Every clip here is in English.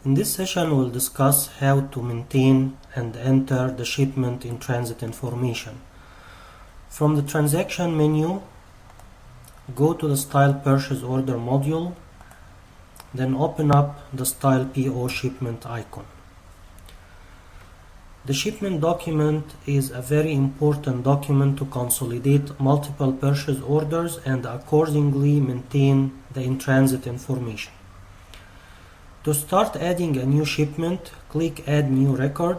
In this session, we'll discuss how to maintain and enter the shipment in transit information. From the transaction menu, go to the Style Purchase Order module, then open up the Style PO Shipment icon. The shipment document is a very important document to consolidate multiple purchase orders and accordingly maintain the in-transit information. To start adding a new shipment, click Add New Record,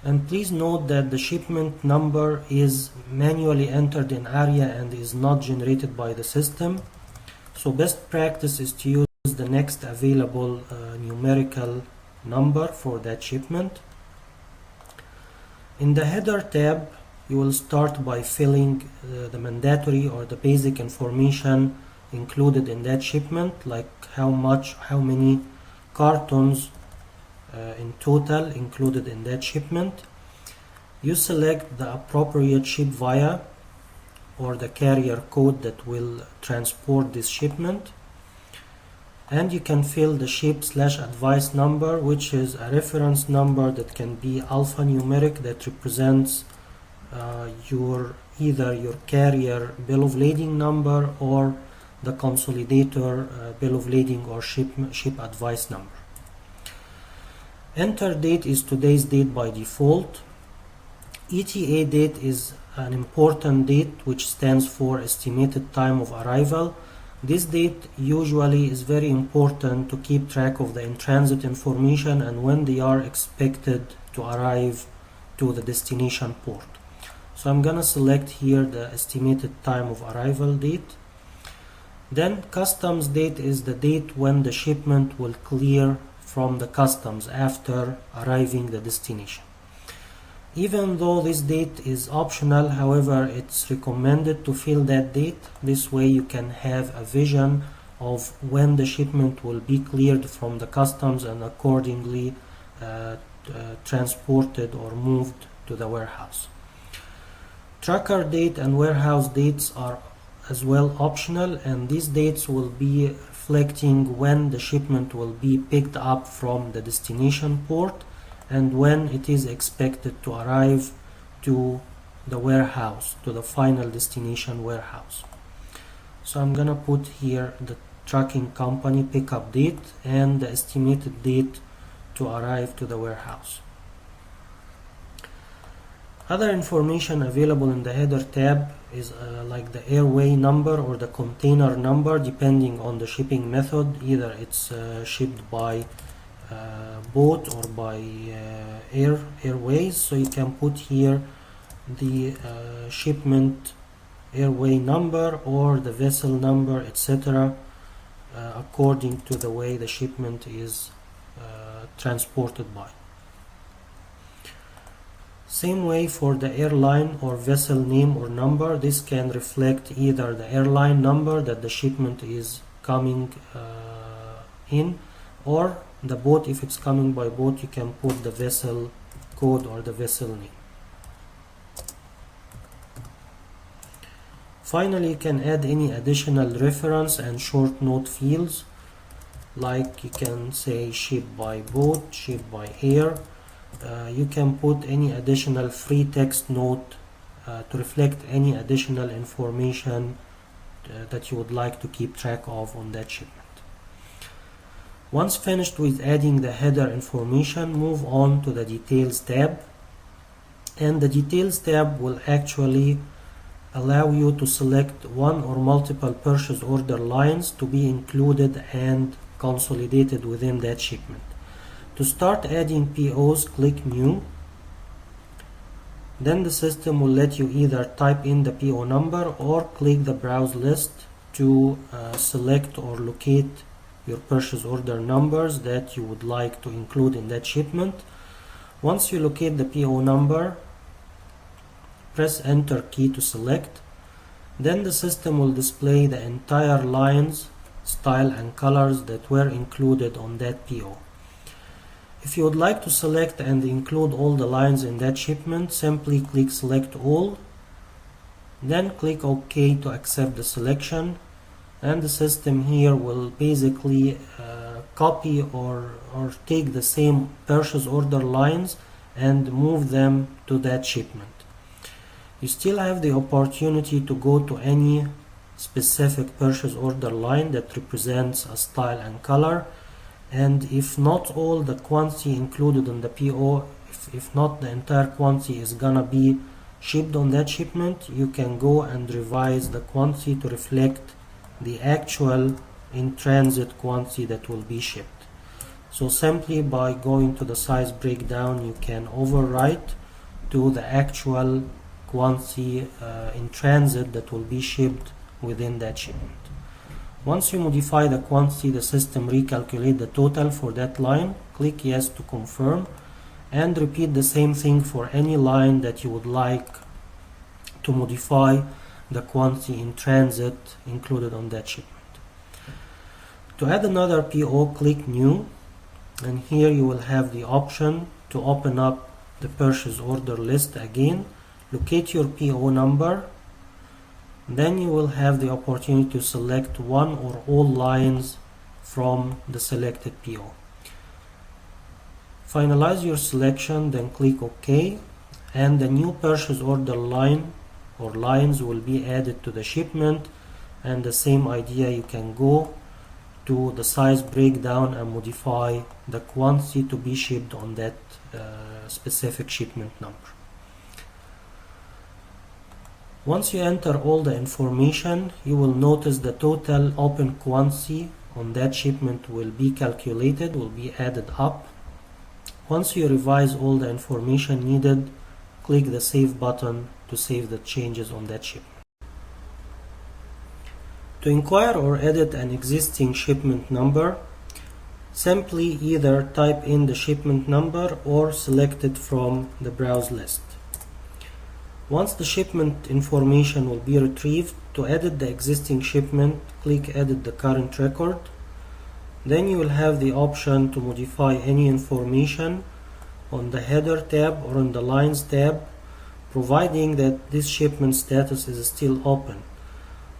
and please note that the shipment number is manually entered in Aria and is not generated by the system. So best practice is to use the next available numerical number for that shipment. In the Header tab, you will start by filling the mandatory or the basic information included in that shipment, like how many cartons in total included in that shipment. You select the appropriate ship via or the carrier code that will transport this shipment, and you can fill the ship/advice number, which is a reference number that can be alphanumeric that represents either your carrier bill of lading number or the consolidator bill of lading or ship advice number. Enter date is today's date by default. ETA date is an important date which stands for estimated time of arrival. This date usually is very important to keep track of the in-transit information and when they are expected to arrive to the destination port. So I'm gonna select here the estimated time of arrival date. Then customs date is the date when the shipment will clear from the customs after arriving the destination. Even though this date is optional, however, it's recommended to fill that date. This way you can have a vision of when the shipment will be cleared from the customs and accordingly transported or moved to the warehouse. Tracker date and warehouse dates are as well optional, and these dates will be reflecting when the shipment will be picked up from the destination port and when it is expected to arrive to the warehouse, to the final destination warehouse. So I'm gonna put here the tracking company pickup date and the estimated date to arrive to the warehouse. Other information available in the Header tab is like the airway number or the container number, depending on the shipping method. Either it's shipped by boat or by airways. So you can put here the shipment airway number or the vessel number, etc., according to the way the shipment is transported by. Same way for the airline or vessel name or number. This can reflect either the airline number that the shipment is coming in, or the boat. If it's coming by boat, you can put the vessel code or the vessel name. Finally, you can add any additional reference and short note fields, like you can say shipped by boat, shipped by air. You can put any additional free text note to reflect any additional information that you would like to keep track of on that shipment. Once finished with adding the header information, move on to the Details tab. And the Details tab will actually allow you to select one or multiple purchase order lines to be included and consolidated within that shipment. To start adding POs, click New. Then the system will let you either type in the PO number or click the Browse List to select or locate your purchase order numbers that you would like to include in that shipment. Once you locate the PO number, press Enter key to select. Then the system will display the entire lines, style and colors that were included on that PO. If you would like to select and include all the lines in that shipment, simply click Select All, then click OK to accept the selection, and the system here will basically copy or take the same purchase order lines and move them to that shipment. You still have the opportunity to go to any specific purchase order line that represents a style and color, and if not all the quantity included in the PO, if not the entire quantity is gonna be shipped on that shipment, you can go and revise the quantity to reflect the actual in transit quantity that will be shipped. So simply by going to the size breakdown, you can overwrite to the actual quantity in transit that will be shipped within that shipment. Once you modify the quantity, the system recalculate the total for that line. Click yes to confirm, and repeat the same thing for any line that you would like to modify the quantity in transit included on that shipment. To add another PO, click new, and here you will have the option to open up the purchase order list again. Locate your PO number, then you will have the opportunity to select one or all lines from the selected PO. Finalize your selection, then click OK, and the new purchase order line or lines will be added to the shipment. And the same idea, you can go to the size breakdown and modify the quantity to be shipped on that specific shipment number. Once you enter all the information, you will notice the total open quantity on that shipment will be calculated, will be added up. Once you revise all the information needed, click the Save button to save the changes on that shipment. To inquire or edit an existing shipment number, simply either type in the shipment number or select it from the browse list. Once the shipment information will be retrieved, to edit the existing shipment, click Edit the current record. Then you will have the option to modify any information on the Header tab or on the Lines tab, providing that this shipment status is still open.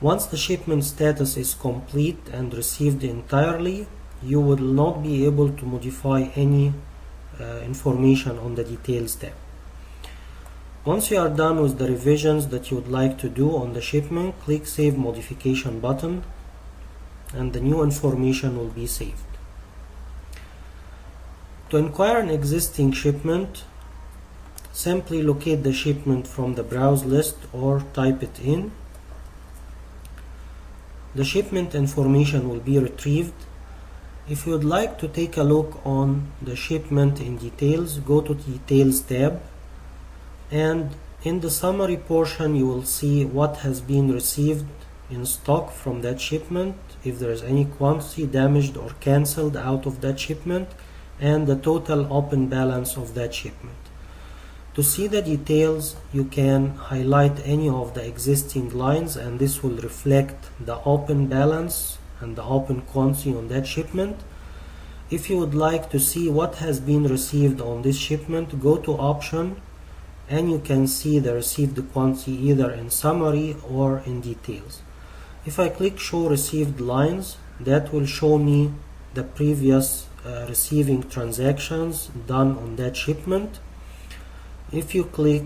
Once the shipment status is complete and received entirely, you will not be able to modify any information on the Details tab. Once you are done with the revisions that you would like to do on the shipment, click Save Modification button, and the new information will be saved. To inquire an existing shipment, simply locate the shipment from the browse list or type it in. The shipment information will be retrieved. If you would like to take a look on the shipment in details, go to the Details tab, and in the summary portion you will see what has been received in stock from that shipment, if there is any quantity damaged or cancelled out of that shipment, and the total open balance of that shipment. To see the details, you can highlight any of the existing lines, and this will reflect the open balance and the open quantity on that shipment. If you would like to see what has been received on this shipment, go to Option, and you can see the received quantity either in summary or in details. If I click Show Received Lines, that will show me the previous receiving transactions done on that shipment. If you click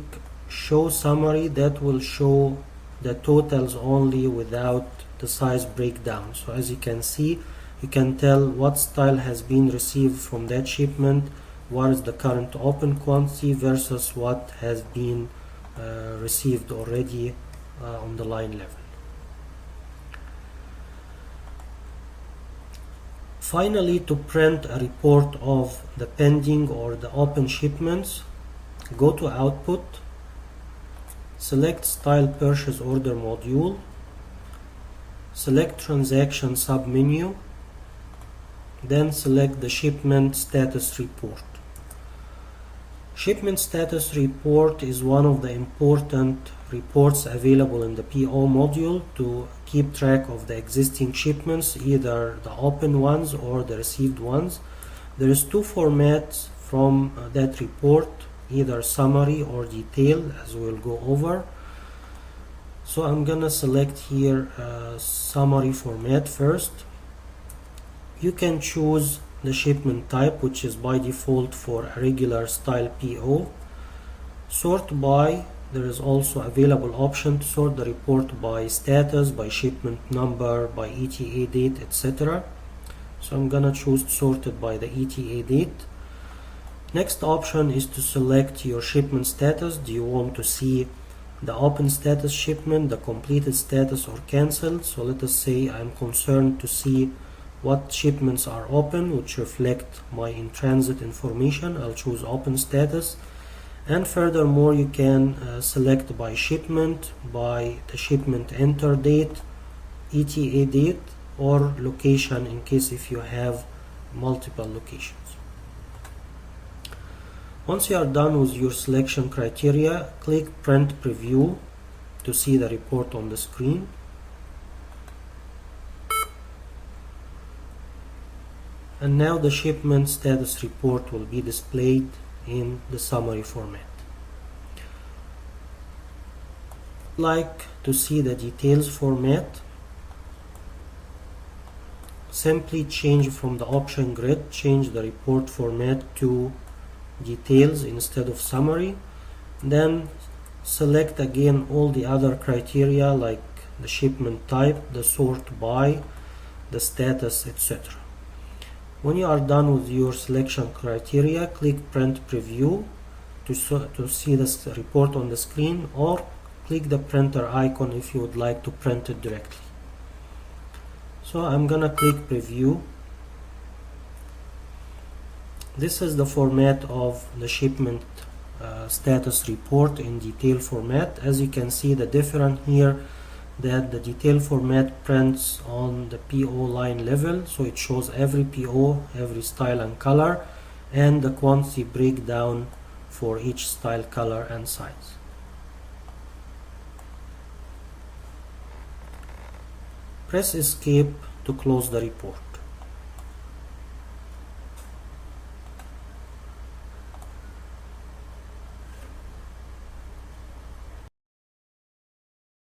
Show Summary, that will show the totals only without the size breakdown. So as you can see, you can tell what style has been received from that shipment, what is the current open quantity versus what has been received already on the line level. Finally, to print a report of the pending or the open shipments, go to Output, select Style Purchase Order module, select Transaction submenu, then select the Shipment Status Report. Shipment Status Report is one of the important reports available in the PO module to keep track of the existing shipments, either the open ones or the received ones. There is two formats from that report, either summary or detail, as we'll go over. So I'm gonna select here summary format first. You can choose the shipment type, which is by default for a regular style PO. Sort by, there is also available option to sort the report by status, by shipment number, by ETA date, etc. So I'm gonna choose to sort it by the ETA date. Next option is to select your shipment status. Do you want to see the open status shipment, the completed status, or cancelled? So let us say I'm concerned to see what shipments are open, which reflect my in transit information. I'll choose open status. And furthermore, you can select by shipment, by the shipment enter date, ETA date, or location in case if you have multiple locations. Once you are done with your selection criteria, click Print Preview to see the report on the screen. And now the shipment status report will be displayed in the summary format. Like to see the details format, simply change from the option grid, change the report format to details instead of summary. Then select again all the other criteria like the shipment type, the sort by, the status, etc. When you are done with your selection criteria, click Print Preview to see the report on the screen, or click the printer icon if you would like to print it directly. So I'm gonna click Preview. This is the format of the shipment status report in detail format. As you can see, the difference here that the detail format prints on the PO line level, so it shows every PO, every style and color, and the quantity breakdown for each style, color, and size. Press Escape to close the report.